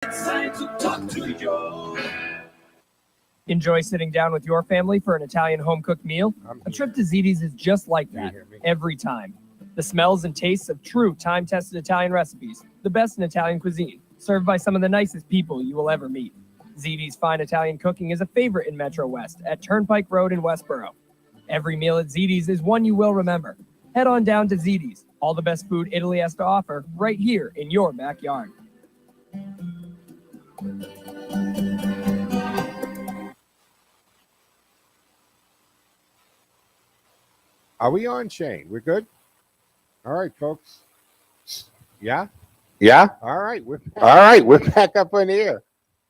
It's time to talk to you. Enjoy sitting down with your family for an Italian home-cooked meal? A trip to Ziti's is just like that, every time. The smells and tastes of true time-tested Italian recipes, the best in Italian cuisine, served by some of the nicest people you will ever meet. Ziti's fine Italian cooking is a favorite in Metro West at Turnpike Road in Westboro. Every meal at Ziti's is one you will remember. Head on down to Ziti's. All the best food Italy has to offer right here in your backyard. Are we on, Shane? We're good? All right, folks. Yeah? Yeah? All right. We're back up on the air.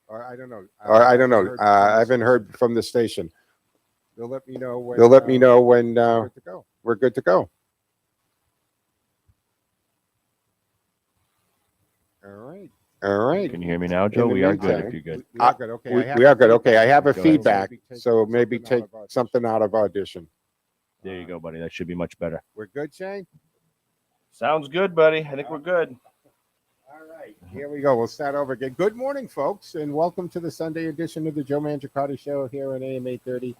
Or I don't know. I haven't heard from the station. They'll let me know when we're good to go. All right. Can you hear me now, Joe? We are good if you're good. We are good. Okay. We are good. Okay. I have a feedback, so maybe take something out of audition. There you go, buddy. That should be much better. We're good, Shane? Sounds good, buddy. I think we're good. All right. Here we go. We'll start over again. Good morning, folks, and welcome to the Sunday edition of the Joe Mangiacotti Show here on AM 830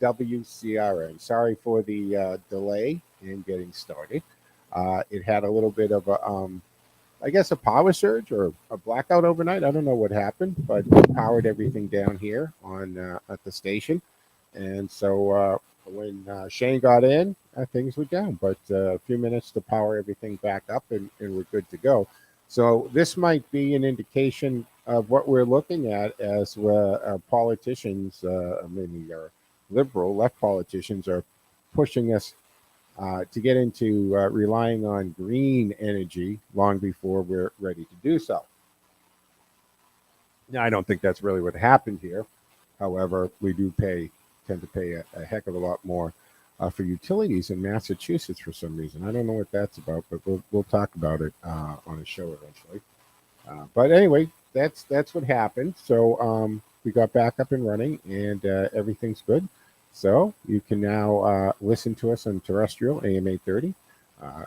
WCRN. Sorry for the delay in getting started. It had a little bit of a power surge or a blackout overnight. I don't know what happened, but we powered everything down here at the station. And so when Shane got in, things were down, but a few minutes to power everything back up and we're good to go. So this might be an indication of what we're looking at as politicians, maybe our liberal left politicians, are pushing us to get into relying on green energy long before we're ready to do so. Now, I don't think that's really what happened here. However, we do tend to pay a heck of a lot more for utilities in Massachusetts for some reason. I don't know what that's about, but we'll talk about it on a show eventually. But anyway, that's what happened. So we got back up and running, and everything's good. So you can now listen to us on terrestrial AM 830.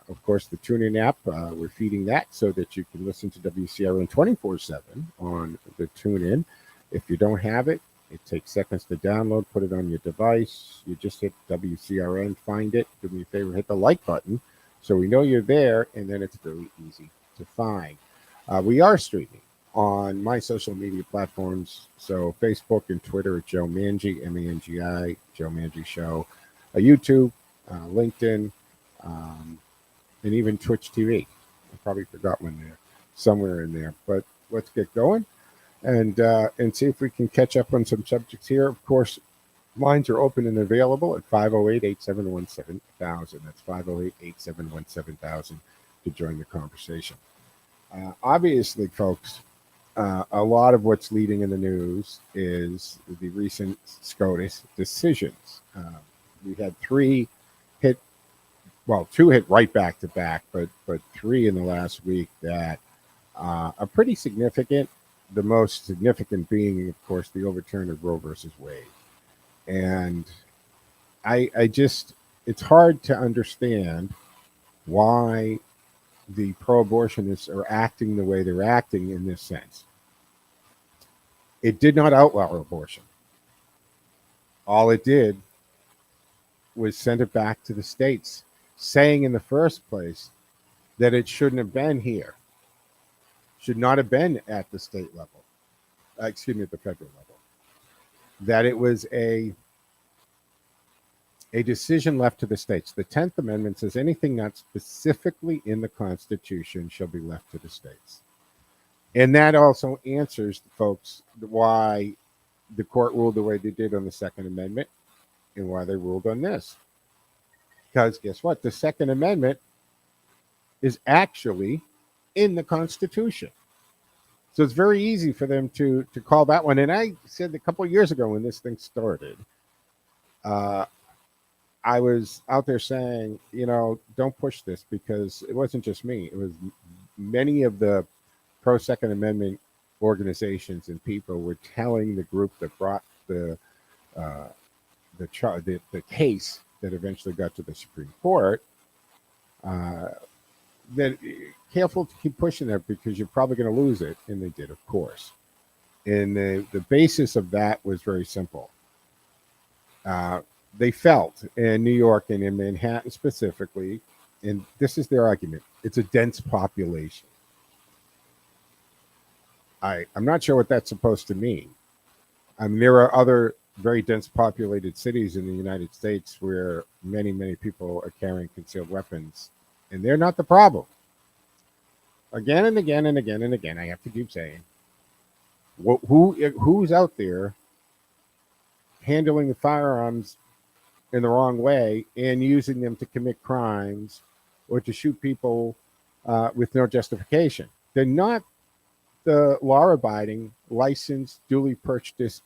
Of course, the TuneIn app, we're feeding that so that you can listen to WCRN 24/7 on the TuneIn. If you don't have it, it takes seconds to download, put it on your device. You just hit WCRN, find it, do me a favor, hit the like button so we know you're there, and then it's very easy to find. We are streaming on my social media platforms, so Facebook and Twitter at Joe Mangi, M-A-N-G-I, Joe Mangi Show, YouTube, LinkedIn, and even Twitch TV. I probably forgot one there, somewhere in there, but let's get going. And see if we can catch up on some subjects here. Of course, lines are open and available at 508-871-7000. That's 508-871-7000 to join the conversation. Obviously, folks, a lot of what's leading in the news is the recent SCOTUS decisions. We had two hit right back to back, but three in the last week that are pretty significant. The most significant being, of course, the overturn of Roe versus Wade. And it's hard to understand why the pro-abortionists are acting the way they're acting in this sense. It did not outlaw abortion. All it did was send it back to the states, saying in the first place that it shouldn't have been here. Should not have been at the state level, at the federal level. That it was a decision left to the states. The 10th Amendment says anything not specifically in the Constitution shall be left to the states. And that also answers, folks, why the court ruled the way they did on the Second Amendment and why they ruled on this. Because guess what? The Second Amendment is actually in the Constitution. So it's very easy for them to call that one. And I said a couple of years ago when this thing started, I was out there saying, don't push this, because it wasn't just me. It was many of the pro-Second Amendment organizations and people were telling the group that brought the case that eventually got to the Supreme Court, that careful to keep pushing that because you're probably going to lose it. And they did, of course. And the basis of that was very simple. They felt in New York and in Manhattan specifically, and this is their argument, it's a dense population. I'm not sure what that's supposed to mean. I mean, there are other very dense populated cities in the United States where many, many people are carrying concealed weapons, and they're not the problem. Again and again and again and again, I have to keep saying, who's out there handling the firearms in the wrong way and using them to commit crimes or to shoot people with no justification? They're not the law-abiding, licensed, duly purchased,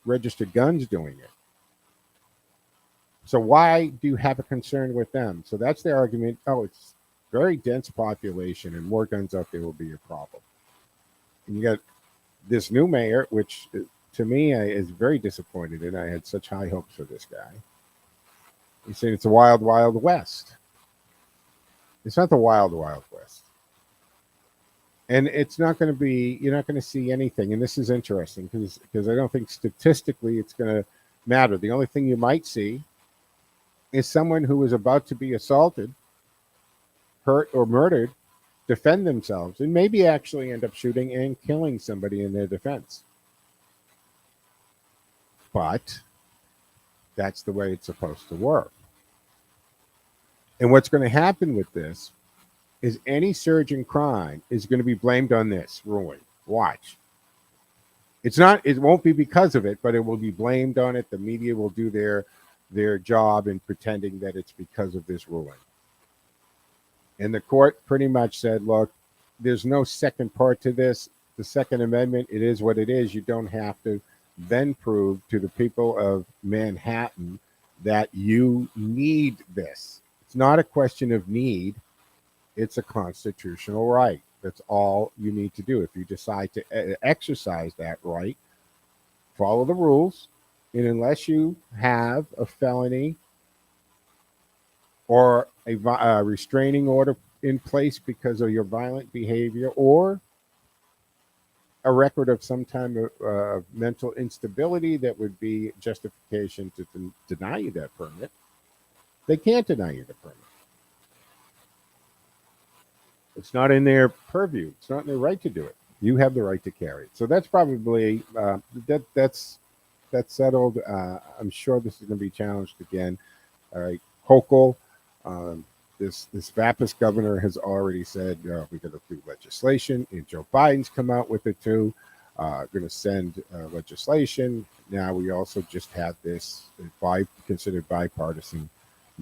registered guns doing it. So why do you have a concern with them? So that's their argument. Oh, it's very dense population and more guns out there will be a problem. And you got this new mayor, which to me is very disappointed in. I had such high hopes for this guy. He's saying it's a wild, wild west. It's not the wild, wild west. And it's not going to be, you're not going to see anything. And this is interesting because I don't think statistically it's going to matter. The only thing you might see is someone who is about to be assaulted, hurt, or murdered defend themselves and maybe actually end up shooting and killing somebody in their defense. But that's the way it's supposed to work. And what's going to happen with this is any surge in crime is going to be blamed on this ruling. Watch. It won't be because of it, but it will be blamed on it. The media will do their job in pretending that it's because of this ruling. And the court pretty much said, look, there's no second part to this. The Second Amendment, it is what it is. You don't have to then prove to the people of Manhattan that you need this. It's not a question of need. It's a constitutional right. That's all you need to do. If you decide to exercise that right, follow the rules. And unless you have a felony or a restraining order in place because of your violent behavior or a record of some kind of mental instability that would be justification to deny you that permit, they can't deny you the permit. It's not in their purview. It's not in their right to do it. You have the right to carry it. So that's probably that's settled. I'm sure this is going to be challenged again. All right, Hochul, this Vapis governor has already said we're going to do legislation, and Joe Biden's come out with it too. Going to send legislation. Now we also just had this considered bipartisan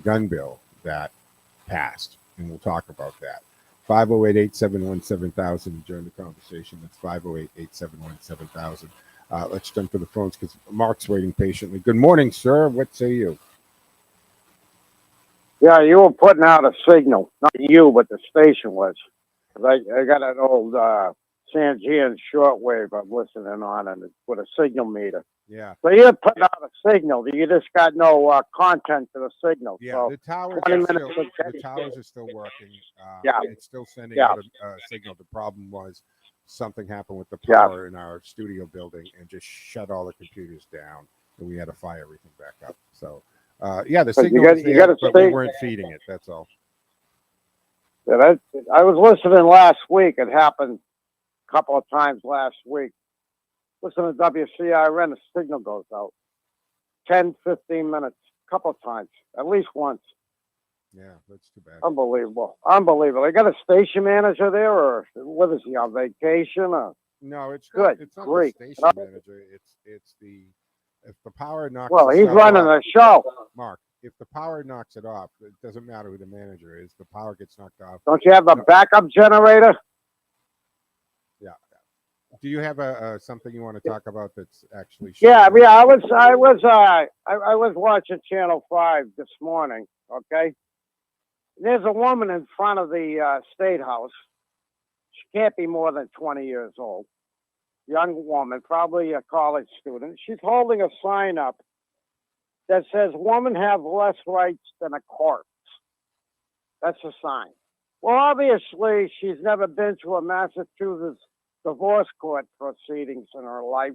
gun bill that passed, and we'll talk about that. 508-871-7000 during the conversation. That's 508-871-7000. Let's jump to the phones because Mark's waiting patiently. Good morning, sir. What say you? Yeah, you were putting out a signal. Not you, but the station was. I got an old Sangian shortwave I'm listening on and with a signal meter. Yeah. So you're putting out a signal. You just got no content to the signal. Yeah, so the towers are still working. Yeah. It's still sending out a signal. The problem was something happened with the power in our studio building and just shut all the computers down, and we had to fire everything back up. So, the signal is there, but we weren't feeding it. That's all. Yeah, I was listening last week. It happened a couple of times last week. Listen to WCRN, the signal goes out. 10, 15 minutes, a couple of times, at least once. Yeah, that's too bad. Unbelievable. They got a station manager there, or what is he, on vacation? Or? No, it's good. It's not great. The station manager. It's if the power knocks. Well, he's running the show. Mark, if the power knocks it off, it doesn't matter who the manager is. The power gets knocked off. Don't you have a backup generator? Yeah. Do you have something you want to talk about that's actually? Yeah. I was watching Channel 5 this morning. Okay. There's a woman in front of the State House. She can't be more than 20 years old. Young woman, probably a college student. She's holding a sign up that says, "Women have less rights than a corpse." That's a sign. Well, obviously, she's never been to a Massachusetts divorce court proceedings in her life.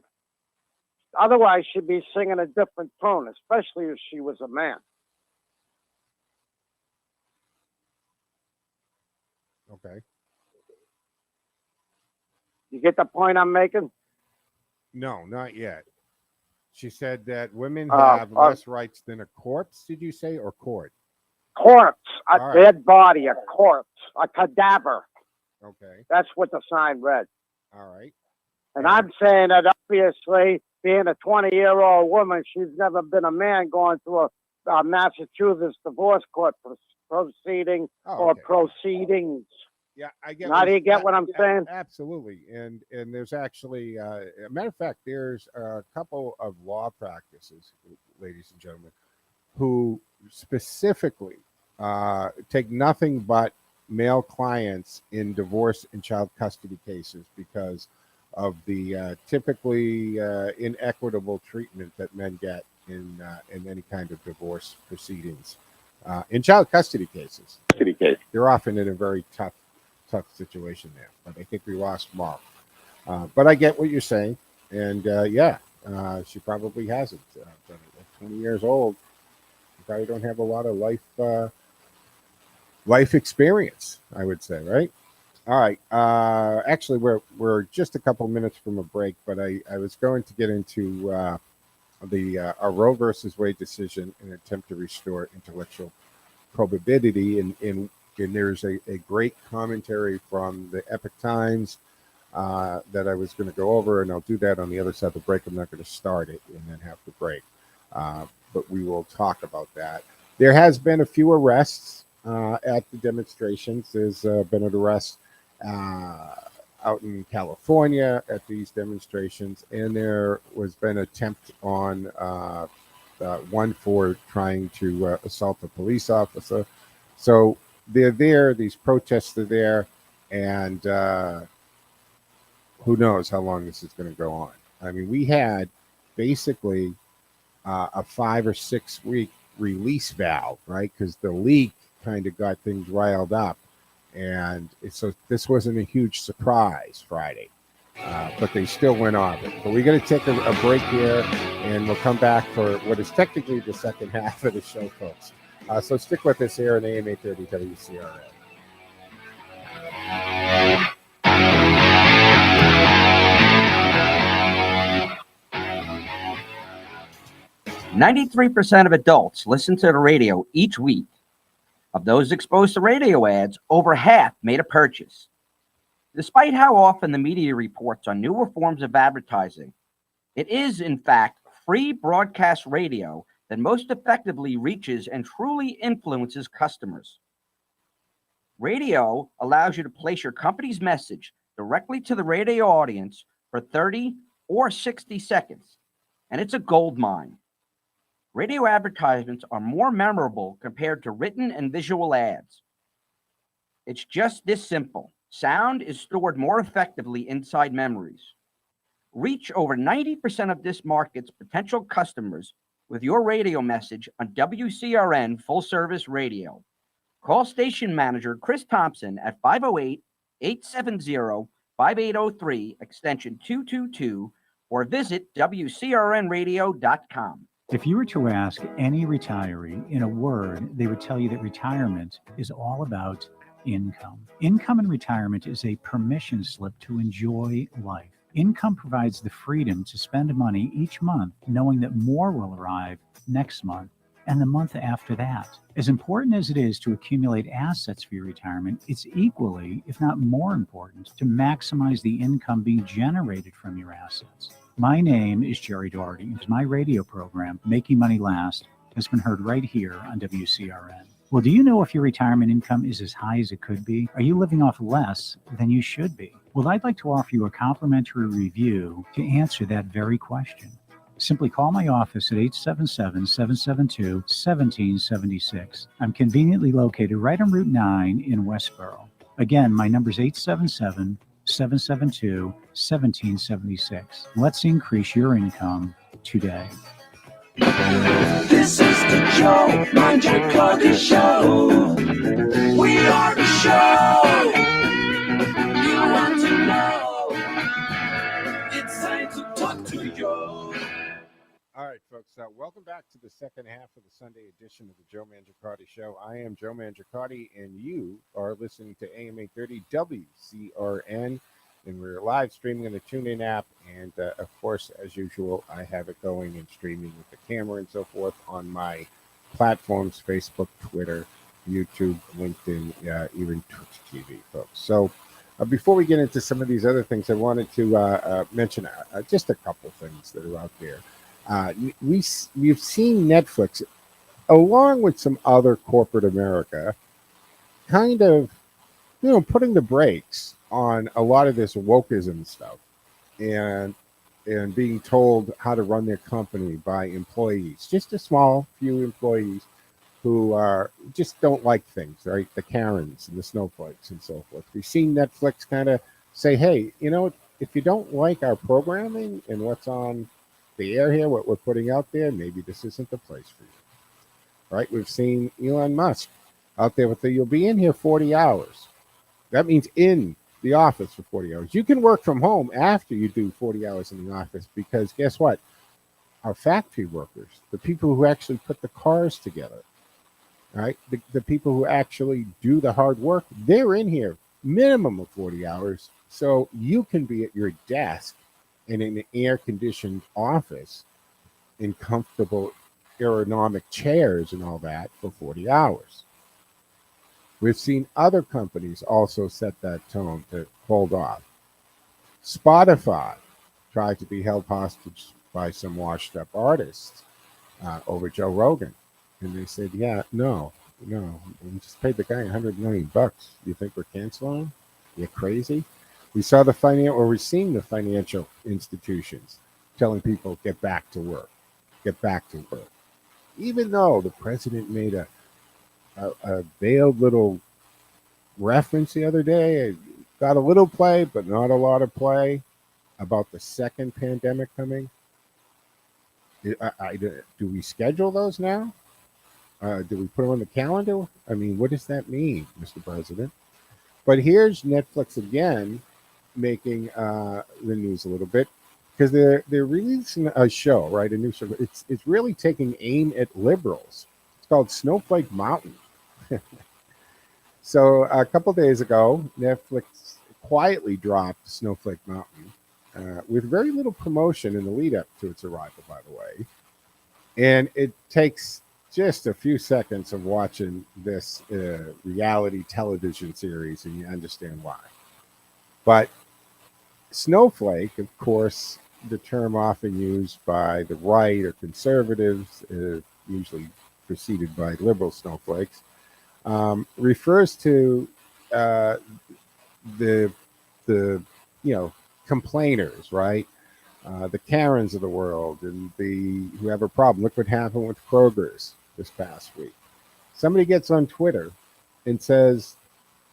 Otherwise, she'd be singing a different tone, especially if she was a man. Okay. You get the point I'm making? No, not yet. She said that women Uh, have uh, less rights than a corpse, did you say, or court? Corpse, a All right. dead body, a corpse, a cadaver. Okay. That's what the sign read. All right. And I'm saying that obviously, being a 20-year-old woman, she's never been a man going through a Massachusetts divorce court proceeding or okay. proceedings. Yeah, I get. Now, do you get what I'm saying? Absolutely, and there's actually, a matter of fact, there's a couple of law practices, ladies and gentlemen, who specifically take nothing but male clients in divorce and child custody cases because of the typically inequitable treatment that men get in any kind of divorce proceedings. In child custody cases, they're often in a very tough situation there. But I think we lost Mark. But I get what you're saying, and she probably hasn't. But at 20 years old, you probably don't have a lot of life experience, I would say, right? All right. Actually, we're just a couple minutes from a break, but I was going to get into the Roe versus Wade decision in an attempt to restore intellectual probability, and there's a great commentary from the Epoch Times that I was going to go over, and I'll do that on the other side of the break. I'm not going to start it and then have to break, but we will talk about that. There has been a few arrests at the demonstrations. There's been an arrest out in California at these demonstrations, and there was been an attempt on one for trying to assault a police officer. So they're there, these protests are there, and who knows how long this is going to go on. I mean, we had basically a 5 or 6 week release valve, right? Because the leak kind of got things riled up. And so this wasn't a huge surprise Friday, but they still went off it. But we're going to take a break here, and we'll come back for what is technically the second half of the show, folks. So stick with us here on AM 830 WCRN. 93% of adults listen to the radio each week. Of those exposed to radio ads, over half made a purchase. Despite how often the media reports on newer forms of advertising, it is, in fact, free broadcast radio that most effectively reaches and truly influences customers. Radio allows you to place your company's message directly to the radio audience for 30 or 60 seconds, and it's a gold mine. Radio advertisements are more memorable compared to written and visual ads. It's just this simple. Sound is stored more effectively inside memories. Reach over 90% of this market's potential customers with your radio message on WCRN Full Service Radio. Call station manager Chris Thompson at 508-870-5803 extension 222 or visit WCRNradio.com. If you were to ask any retiree in a word, they would tell you that retirement is all about income. Income in retirement is a permission slip to enjoy life. Income provides the freedom to spend money each month, knowing that more will arrive next month and the month after that. As important as it is to accumulate assets for your retirement, it's equally, if not more important, to maximize the income being generated from your assets. My name is Jerry Doherty, and my radio program, Making Money Last, has been heard right here on WCRN. Well, do you know if your retirement income is as high as it could be? Are you living off less than you should be? Well, I'd like to offer you a complimentary review to answer that very question. Simply call my office at 877-772-1776. I'm conveniently located right on Route 9 in Westboro. Again, my number is 877-772-1776. Let's increase your income today. This is the Joe Mangiacotti Show. We are the show you want to know. It's time to talk to you. All right, folks. Welcome back to the second half of the Sunday edition of the Joe Mangiacotti Show. I am Joe Mangiacotti, and you are listening to AM 830 WCRN, and we're live streaming on the TuneIn app. And of course, as usual, I have it going and streaming with the camera and so forth on my platforms: Facebook, Twitter, YouTube, LinkedIn, even Twitch TV, folks. So before we get into some of these other things, I wanted to mention just a couple things that are out there. We've seen Netflix, along with some other corporate America, kind of, putting the brakes on a lot of this wokeism stuff, and being told how to run their company by employees, just a small few employees who just don't like things, right? The Karens and the snowflakes and so forth. We've seen Netflix kind of say, hey, if you don't like our programming and what's on the air here, what we're putting out there, maybe this isn't the place for you, right? We've seen Elon Musk out there with you'll be in here 40 hours. That means in the office for 40 hours. You can work from home after you do 40 hours in the office, because guess what? Our factory workers, the people who actually put the cars together, right? The people who actually do the hard work, they're in here minimum of 40 hours. So you can be at your desk in an air-conditioned office in comfortable aerodynamic chairs and all that for 40 hours. We've seen other companies also set that tone to hold off. Spotify tried to be held hostage by some washed-up artists over Joe Rogan. And they said, no, we just paid the guy $100 million. You think we're canceling him? You're crazy? We saw we're seeing the financial institutions telling people, get back to work. Even though the president made a veiled little reference the other day, got a little play, but not a lot of play about the second pandemic coming. Do we schedule those now? Do we put them on the calendar? I mean, what does that mean, Mr. President? But here's Netflix again, making the news a little bit, because they're releasing a show, right? A new show. It's really taking aim at liberals. It's called Snowflake Mountain. So a couple days ago, Netflix quietly dropped Snowflake Mountain with very little promotion in the lead up to its arrival, by the way. And it takes just a few seconds of watching this reality television series, and you understand why. But snowflake, of course, the term often used by the right or conservatives, usually preceded by liberal snowflakes, refers to the complainers, right? The Karens of the world, and who have a problem. Look what happened with Kroger's this past week. Somebody gets on Twitter and says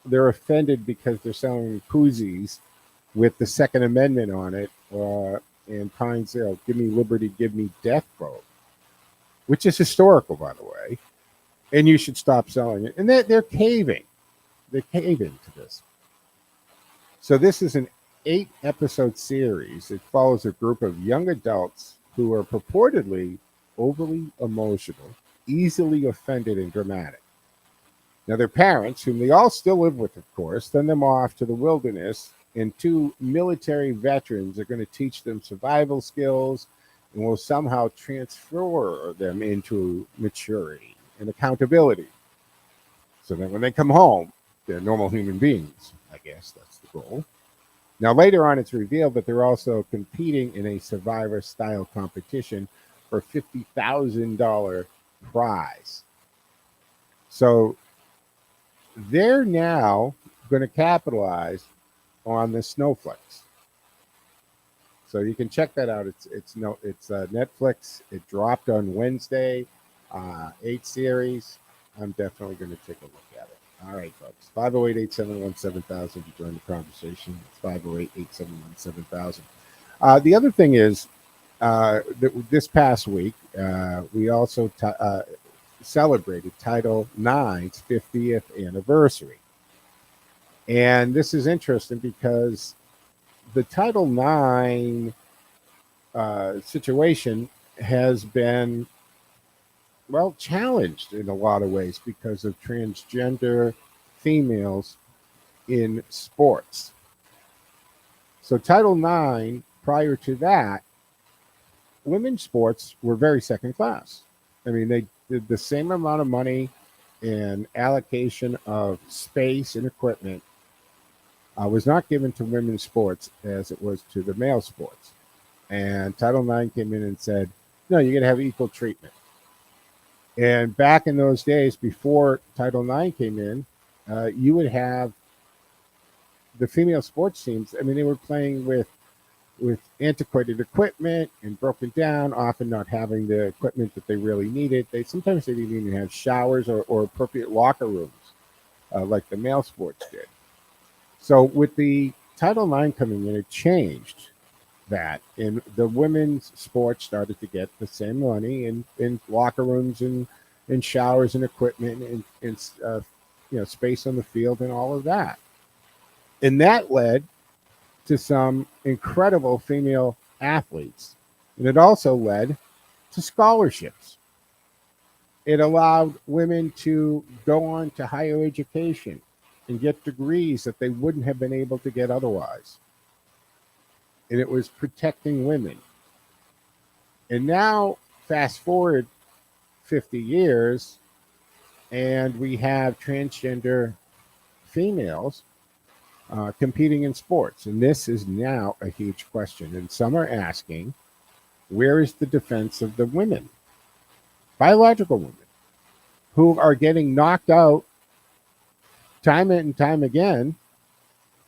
they're offended because they're selling koozies with the Second Amendment on it, and Pine Zero, give me liberty, give me death vote, which is historical, by the way, and you should stop selling it. And they're caving. They're caving to this. So this is an 8-episode series. It follows a group of young adults who are purportedly overly emotional, easily offended, and dramatic. Now, their parents, whom they all still live with, of course, send them off to the wilderness, and 2 military veterans are going to teach them survival skills and will somehow transfer them into maturity and accountability. So that when they come home, they're normal human beings. I guess that's the goal. Now, later on, it's revealed that they're also competing in a Survivor-style competition for a $50,000 prize. So they're now going to capitalize on the snowflakes. So you can check that out. It's Netflix. It dropped on Wednesday. 8 series. I'm definitely going to take a look at it. All right, folks. 508-871-7000 to join the conversation. It's 508-871-7000. The other thing is, this past week, we also celebrated Title IX's 50th anniversary. And this is interesting because the Title IX situation has been, well, challenged in a lot of ways because of transgender females in sports. So Title IX, prior to that, women's sports were very second class. I mean, they did the same amount of money and allocation of space and equipment was not given to women's sports as it was to the male sports. And Title IX came in and said, no, you're going to have equal treatment. And back in those days, before Title IX came in, you would have the female sports teams. I mean, they were playing with antiquated equipment and broken down, often not having the equipment that they really needed. Sometimes they didn't even have showers or appropriate locker rooms like the male sports did. So with the Title IX coming in, it changed that, and the women's sports started to get the same money in locker rooms and showers and equipment and space on the field and all of that. And that led to some incredible female athletes. And it also led to scholarships. It allowed women to go on to higher education and get degrees that they wouldn't have been able to get otherwise. And it was protecting women. And now, fast forward 50 years, and we have transgender females competing in sports. And this is now a huge question. And some are asking, where is the defense of the women, biological women, who are getting knocked out time and time again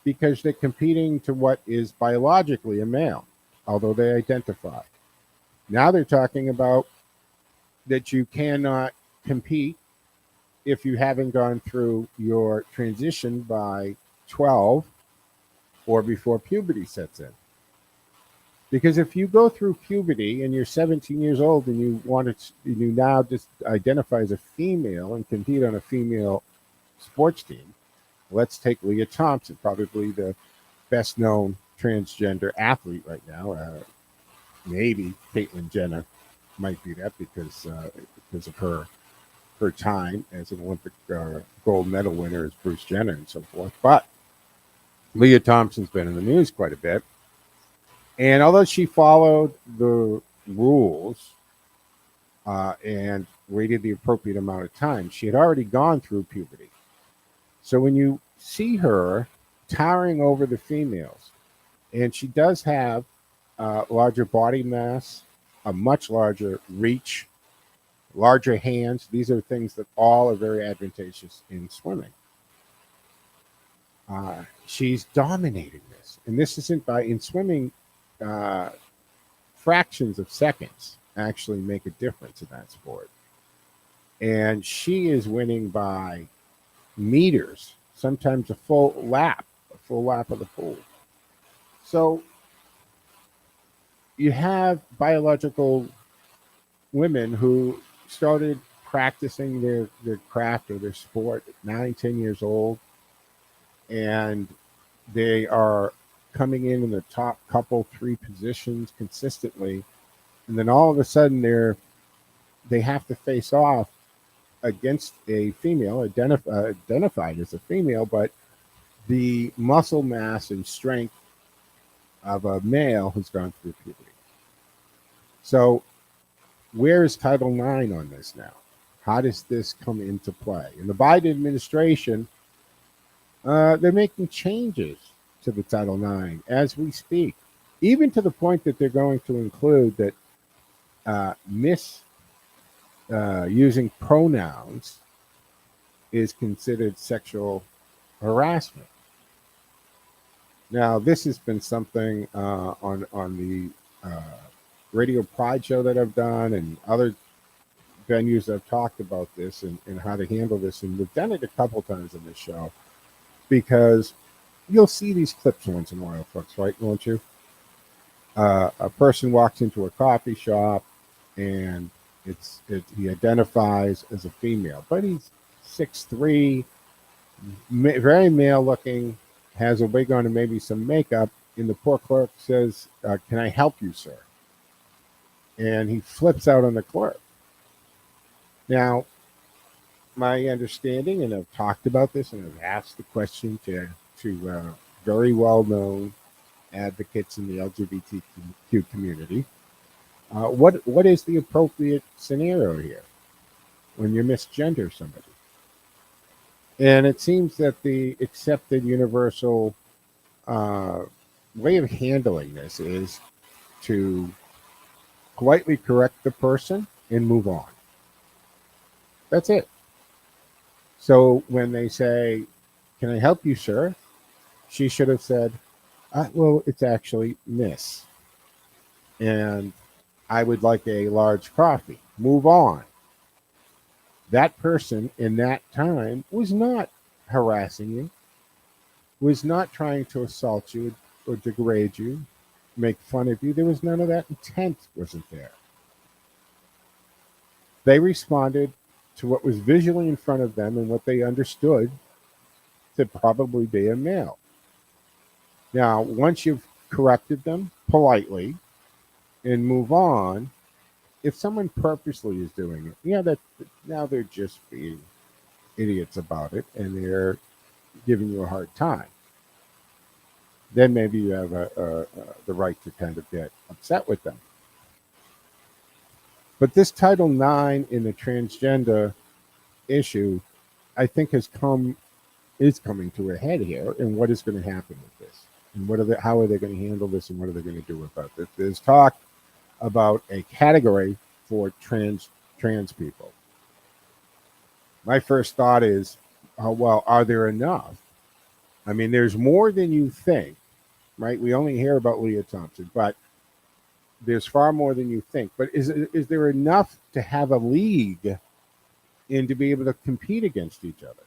because they're competing to what is biologically a male, although they identify. Now they're talking about that you cannot compete if you haven't gone through your transition by 12 or before puberty sets in. Because if you go through puberty and you're 17 years old and you now just identify as a female and compete on a female sports team, let's take Leah Thompson, probably the best known transgender athlete right now. Maybe Caitlyn Jenner might be that because of her time as an Olympic gold medal winner as Bruce Jenner and so forth. But Leah Thompson's been in the news quite a bit. And although she followed the rules and waited the appropriate amount of time, she had already gone through puberty. So when you see her towering over the females, and she does have larger body mass, a much larger reach, larger hands. These are things that all are very advantageous in swimming. She's dominating this. And this isn't in swimming, fractions of seconds actually make a difference in that sport. And she is winning by meters, sometimes a full lap of the pool. So you have biological women who started practicing their craft or their sport at 9, 10 years old, and they are coming in the top couple, 3 positions consistently, and then all of a sudden they have to face off against a female identified as a female, but the muscle mass and strength of a male who's gone through puberty. So where is Title IX on this now? How does this come into play? In the Biden administration, they're making changes to the Title IX as we speak, even to the point that they're going to include that using pronouns is considered sexual harassment. Now, this has been something on the Radio Pride show that I've done, and other venues I've talked about this and how to handle this, and we've done it a couple times in this show, because you'll see these clips once in a while, folks, right? Won't you? A person walks into a coffee shop and he identifies as a female, but he's 6'3", very male looking, has a wig on and maybe some makeup, and the poor clerk says, "Can I help you, sir?" And he flips out on the clerk. Now, my understanding, and I've talked about this, and I've asked the question to very well-known advocates in the LGBTQ community, what is the appropriate scenario here when you misgender somebody? And it seems that the accepted universal way of handling this is to politely correct the person and move on. That's it. So when they say, "Can I help you, sir?" she should have said, "Well, it's actually Miss. And I would like a large coffee." Move on. That person in that time was not harassing you, was not trying to assault you or degrade you, make fun of you. There was none of that intent, wasn't there. They responded to what was visually in front of them and what they understood to probably be a male. Now, once you've corrected them politely and move on, if someone purposely is doing it, now they're just being idiots about it and they're giving you a hard time. Then maybe you have the right to kind of get upset with them. But this Title IX in the transgender issue, I think, is coming to a head here. And what is going to happen with this? And how are they going to handle this? And what are they going to do about this? There's talk about a category for trans people. My first thought is, well, are there enough? I mean, there's more than you think, right? We only hear about Leah Thompson, but there's far more than you think. But is there enough to have a league and to be able to compete against each other?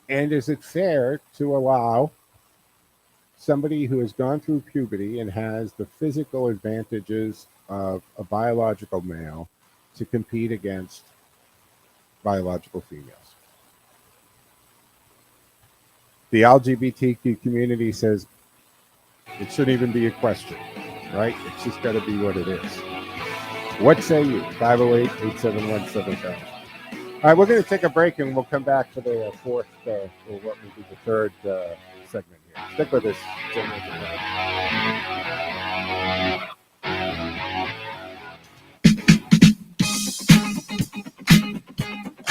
And is it fair to allow somebody who has gone through puberty and has the physical advantages of a biological male to compete against biological females? The LGBTQ community says it shouldn't even be a question, right? It's just got to be what it is. What say you? 508-871-7000. All right, we're going to take a break and we'll come back for the fourth, or what will be the third segment here. Stick with us.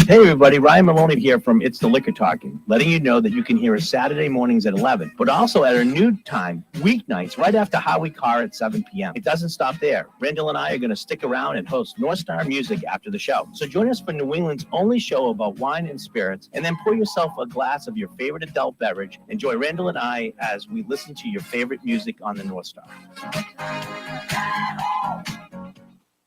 Hey everybody, Ryan Maloney here from It's the Liquor Talking, letting you know that you can hear us Saturday mornings at 11, but also at our new time, weeknights, right after Howie Carr at 7 p.m. It doesn't stop there. Randall and I are going to stick around and host North Star Music after the show. So join us for New England's only show about wine and spirits, and then pour yourself a glass of your favorite adult beverage. Enjoy Randall and I as we listen to your favorite music on the North Star.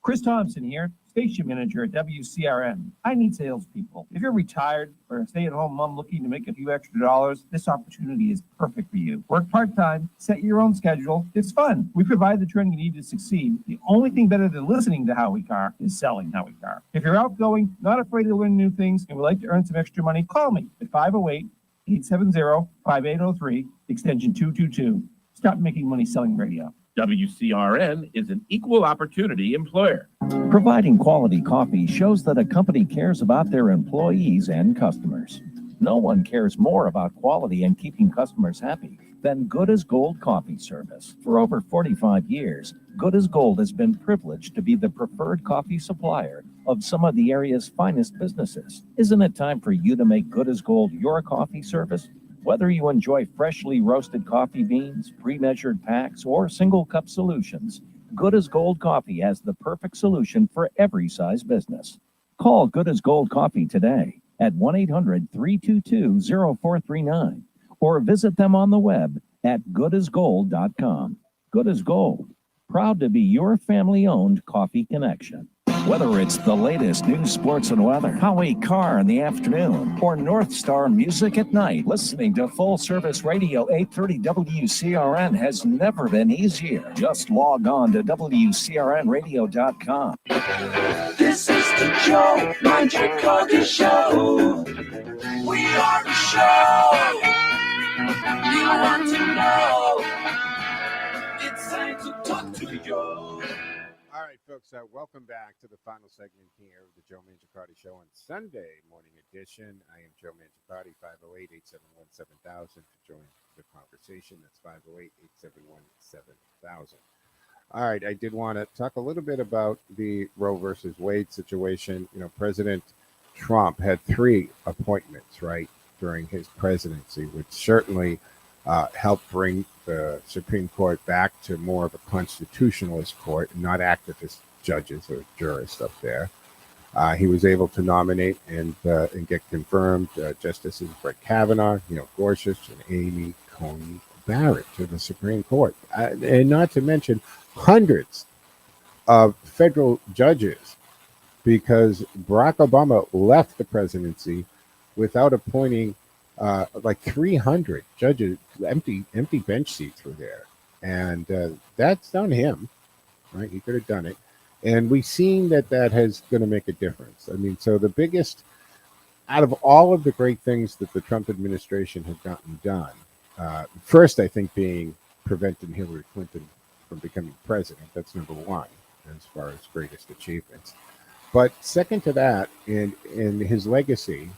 Chris Thompson here, station manager at WCRN. I need salespeople. If you're retired or a stay-at-home mom looking to make a few extra dollars, this opportunity is perfect for you. Work part-time, set your own schedule. It's fun. We provide the training you need to succeed. The only thing better than listening to Howie Carr is selling Howie Carr. If you're outgoing, not afraid to learn new things, and would like to earn some extra money, call me at 508-870-5803, extension 222. Stop making money selling radio. WCRN is an equal opportunity employer. Providing quality coffee shows that a company cares about their employees and customers. No one cares more about quality and keeping customers happy than Good as Gold Coffee Service. For over 45 years, Good as Gold has been privileged to be the preferred coffee supplier of some of the area's finest businesses. Isn't it time for you to make Good as Gold your coffee service? Whether you enjoy freshly roasted coffee beans, pre-measured packs, or single-cup solutions, Good as Gold Coffee has the perfect solution for every size business. Call Good as Gold Coffee today at 1-800-322-0439 or visit them on the web at goodasgold.com. Good as Gold, proud to be your family-owned coffee connection. Whether it's the latest news, sports, and weather, Howie Carr in the afternoon, or North Star music at night, listening to Full Service Radio 830 WCRN has never been easier. Just log on to WCRNradio.com. This is the Joe Mangiacotti Show. We are the show you want to know. It's time to talk to you. All right, folks, welcome back to the final segment here of the Joe Mangiacotti Show on Sunday morning edition. I am Joe Mangiacotti, 508-871-7000 to join the conversation. That's 508-871-7000. All right, I did want to talk a little bit about the Roe versus Wade situation. You know, President Trump had 3 appointments, right, during his presidency, which certainly helped bring the Supreme Court back to more of a constitutionalist court, and not activist judges or jurists up there. He was able to nominate and get confirmed Justices Brett Kavanaugh, Gorsuch, and Amy Coney Barrett to the Supreme Court, and not to mention hundreds of federal judges, because Barack Obama left the presidency without appointing like 300 judges. Empty bench seats were there, and that's on him, right? He could have done it, and we've seen that has going to make a difference. I mean, so the biggest out of all of the great things that the Trump administration has gotten done, first, I think, being preventing Hillary Clinton from becoming president. That's number one as far as greatest achievements. But second to that, in his legacy,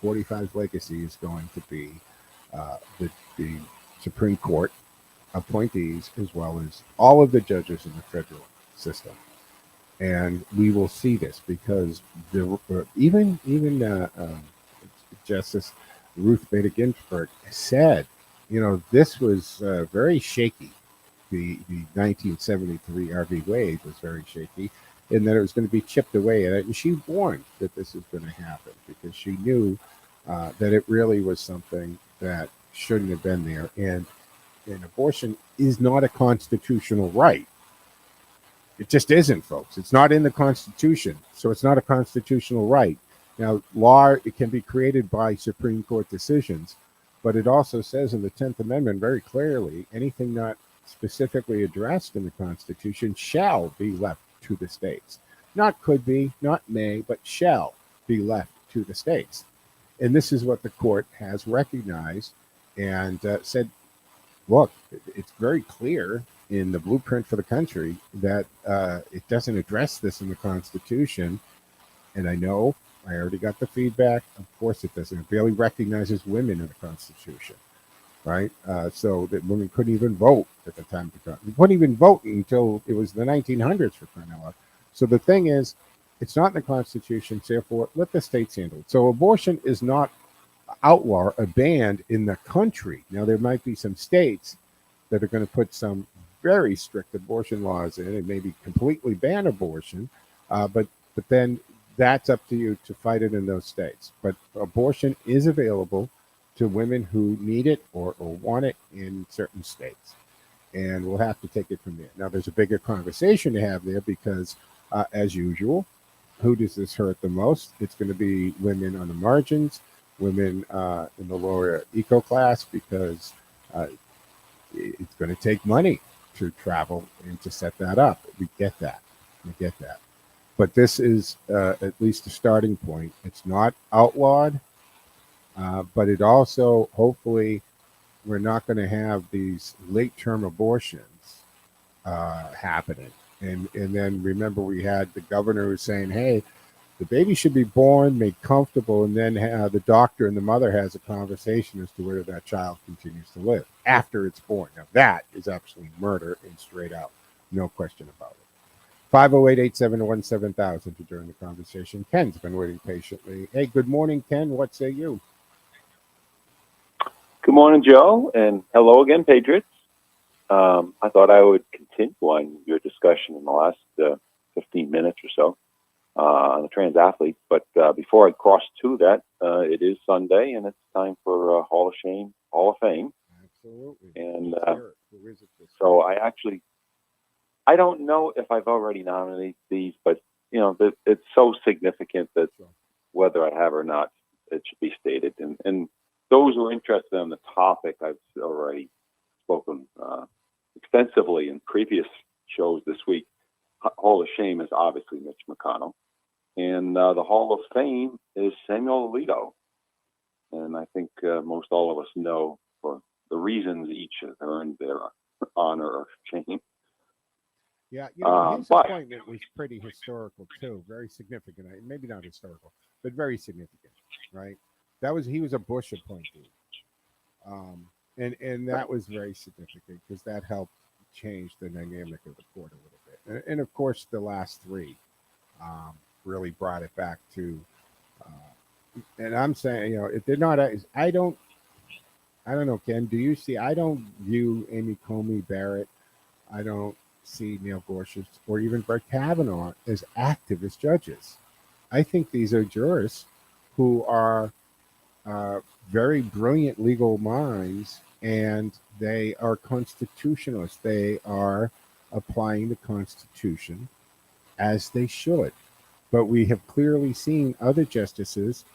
45's legacy is going to be the Supreme Court appointees, as well as all of the judges in the federal system. And we will see this because even Justice Ruth Bader Ginsburg said, this was very shaky. The 1973 RV Wade was very shaky, and that it was going to be chipped away at it. And she warned that this was going to happen because she knew that it really was something that shouldn't have been there. And abortion is not a constitutional right. It just isn't, folks. It's not in the Constitution, so it's not a constitutional right. Now, law, it can be created by Supreme Court decisions, but it also says in the 10th Amendment very clearly, anything not specifically addressed in the Constitution shall be left to the states. Not could be, not may, but shall be left to the states. And this is what the court has recognized and said, look, it's very clear in the blueprint for the country that it doesn't address this in the Constitution. And I know I already got the feedback. Of course it doesn't. It barely recognizes women in the Constitution, right? So that women couldn't even vote at the time. They couldn't even vote until it was the 1900s, for crying out loud. So the thing is, it's not in the Constitution, so therefore let the states handle it. So abortion is not outlawed or banned in the country. Now, there might be some states that are going to put some very strict abortion laws in and maybe completely ban abortion, but then that's up to you to fight it in those states. But abortion is available to women who need it or want it in certain states. And we'll have to take it from there. Now, there's a bigger conversation to have there because, as usual, who does this hurt the most? It's going to be women on the margins, women in the lower eco class, because it's going to take money to travel and to set that up. We get that. But this is at least a starting point. It's not outlawed, but it also, hopefully, we're not going to have these late-term abortions happening. And then remember, we had the governor who was saying, hey, the baby should be born, made comfortable, and then the doctor and the mother has a conversation as to whether that child continues to live after it's born. Now, that is absolutely murder and straight out. No question about it. 508-871-7000 to join the conversation. Ken's been waiting patiently. Hey, good morning, Ken. What say you? Good morning, Joe, and hello again, Patriots. I thought I would continue on your discussion in the last 15 minutes or so on the trans athlete. But before I cross to that, it is Sunday, and it's time for Hall of Fame. Absolutely. And so I don't know if I've already nominated these, but that it's so significant that whether I have or not, it should be stated. And those who are interested in the topic, I've already spoken extensively in previous shows this week. Hall of Shame is obviously Mitch McConnell, and the Hall of Fame is Samuel Alito. And I think most all of us know for the reasons each has earned their honor or shame. Yeah, his but appointment was pretty historical too, very significant. Maybe not historical, but very significant, right? He was a Bush appointee, and that was very significant because that helped change the dynamic of the court a little bit. And of course, the last three really brought it back to. And I'm saying, if they're not, I don't know, Ken. Do you see? I don't view Amy Coney Barrett. I don't see Neil Gorsuch or even Brett Kavanaugh as activist judges. I think these are jurists who are very brilliant legal minds, and they are constitutionalists. They are applying the Constitution as they should. But we have clearly seen other justices,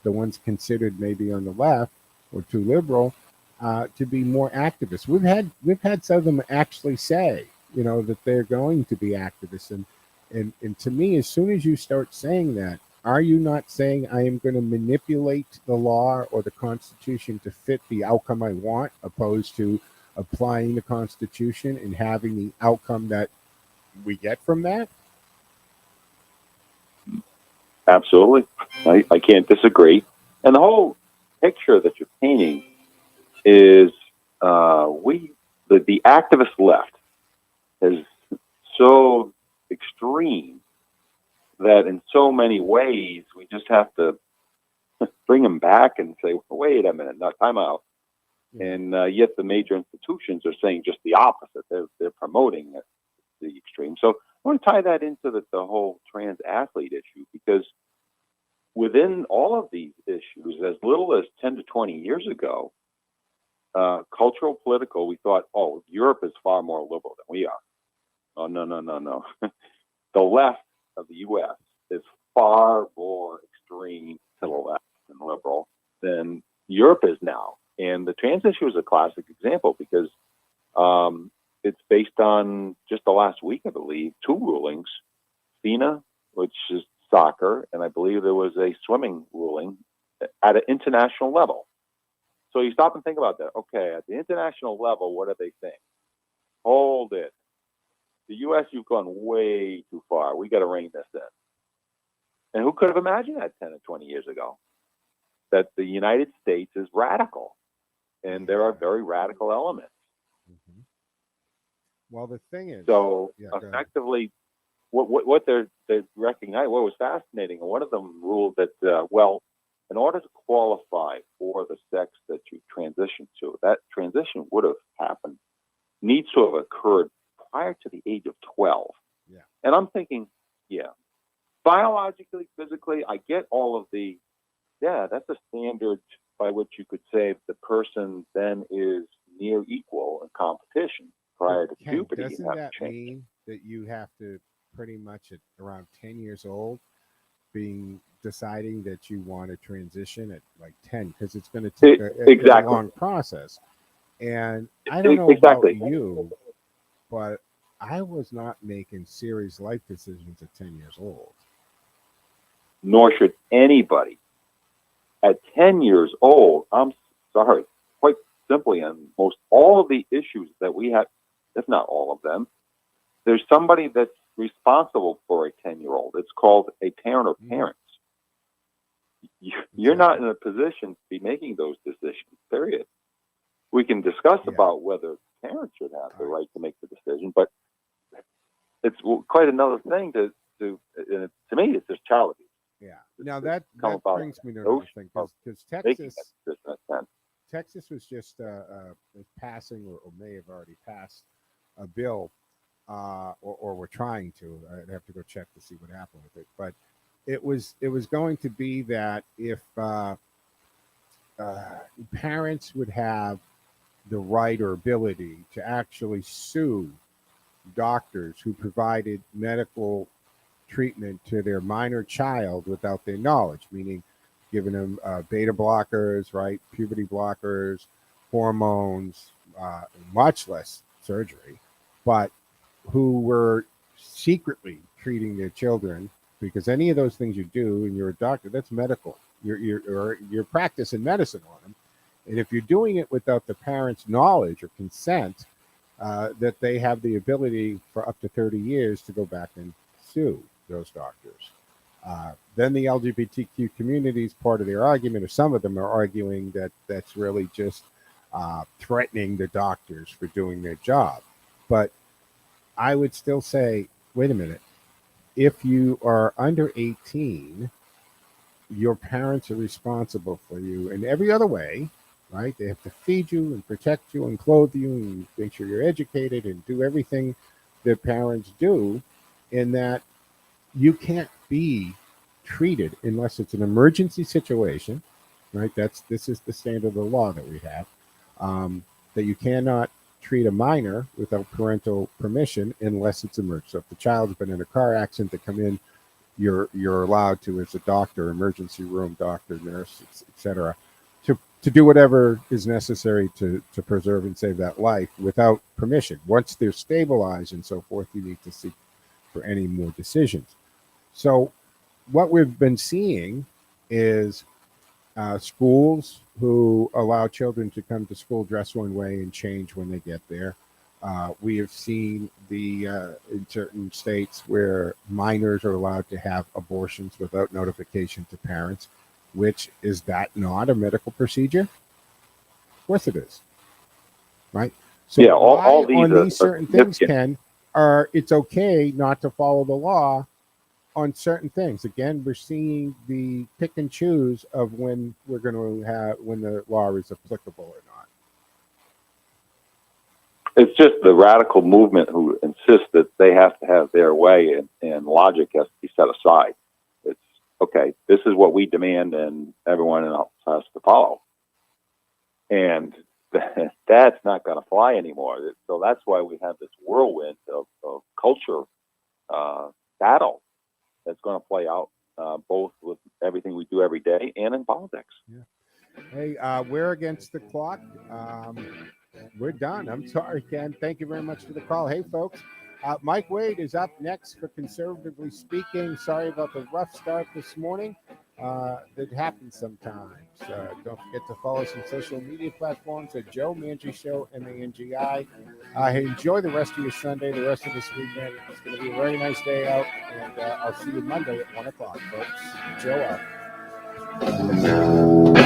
the ones considered maybe on the left or too liberal, to be more activists. We've had some of them actually say, that they're going to be activists. And to me, as soon as you start saying that, are you not saying I am going to manipulate the law or the Constitution to fit the outcome I want, opposed to applying the Constitution and having the outcome that we get from that? absolutely, I can't disagree. And the whole picture that you're painting is the activist left is so extreme that in so many ways we just have to bring them back and say, wait a minute, now time out. And yet the major institutions are saying just the opposite. They're promoting the extreme. So I want to tie that into the whole trans athlete issue, because within all of these issues, as little as 10 to 20 years ago, cultural, political, we thought, oh, Europe is far more liberal than we are. Oh, no. The left of the U.S. is far more extreme to the left and liberal than Europe is now. And the trans issue is a classic example because it's based on just the last week, I believe, two rulings, FINA, which is soccer, and I believe there was a swimming ruling at an international level. So you stop and think about that. Okay, at the international level, what are they saying? Hold it. The U.S., you've gone way too far. We got to rein this in. And who could have imagined that 10 or 20 years ago? That the United States is radical, and there are very radical elements. Mm-hmm. Well, the thing is, so effectively, what they're recognizing, what was fascinating, and one of them ruled that in order to qualify for the sex that you transition to, that transition would have happened, needs to have occurred prior to the age of 12. Yeah. And I'm thinking, biologically, physically, I get all of that's a standard by which you could say the person then is near equal in competition prior to puberty. Doesn't that mean that you have to pretty much at around 10 years old deciding that you want to transition at like 10, because it's going to take a long process. And I don't know about you, but I was not making serious life decisions at 10 years old. Nor should anybody. At 10 years old, I'm sorry, quite simply, on most all of the issues that we have, if not all of them, there's somebody that's responsible for a 10-year-old. It's called a parent or parents. You're not in a position to be making those decisions, period. We can discuss about whether parents should have the right to make the decision, but it's quite another thing to me, it's just child abuse. Yeah. Now that brings me to another thing, because Texas was just passing or may have already passed a bill, or we're trying to. I'd have to go check to see what happened with it, but it was going to be that if parents would have the right or ability to actually sue doctors who provided medical treatment to their minor child without their knowledge, meaning giving them beta blockers, right, puberty blockers, hormones, much less surgery, but who were secretly treating their children, because any of those things you do, and you're a doctor, that's medical. You're practicing medicine on them. And if you're doing it without the parents' knowledge or consent, that they have the ability for up to 30 years to go back and sue those doctors. Then the LGBTQ community is part of their argument, or some of them are arguing that that's really just threatening the doctors for doing their job. But I would still say, wait a minute, if you are under 18, your parents are responsible for you in every other way, right? They have to feed you and protect you and clothe you and make sure you're educated and do everything that parents do, in that you can't be treated unless it's an emergency situation, right? This is the standard of the law that we have, that you cannot treat a minor without parental permission unless it's emergency. So if the child's been in a car accident, to come in, you're allowed to, as a doctor, emergency room doctor, nurse, etc., to do whatever is necessary to preserve and save that life without permission. Once they're stabilized and so forth, you need to seek for any more decisions. So what we've been seeing is schools who allow children to come to school dress one way and change when they get there. We have seen in certain states where minors are allowed to have abortions without notification to parents. Which, is that not a medical procedure? Of course it is, right? So yeah, all these on these certain things, significant. Ken, it's okay not to follow the law on certain things. Again, we're seeing the pick and choose of when we're going to have, when the law is applicable or not. It's just the radical movement who insist that they have to have their way, and logic has to be set aside. It's okay, this is what we demand, and everyone else has to follow. And that's not going to fly anymore. So that's why we have this whirlwind of culture battle that's going to play out both with everything we do every day and in politics. Yeah. Hey, we're against the clock. We're done. I'm sorry, Ken. Thank you very much for the call. Hey, folks, Mike Wade is up next for Conservatively Speaking. Sorry about the rough start this morning. That happens sometimes. Don't forget to follow us on social media platforms at Joe Mangi Show, MANGI. Enjoy the rest of your Sunday, the rest of this weekend. It's going to be a very nice day out, and I'll see you Monday at 1 o'clock, folks. Joe out.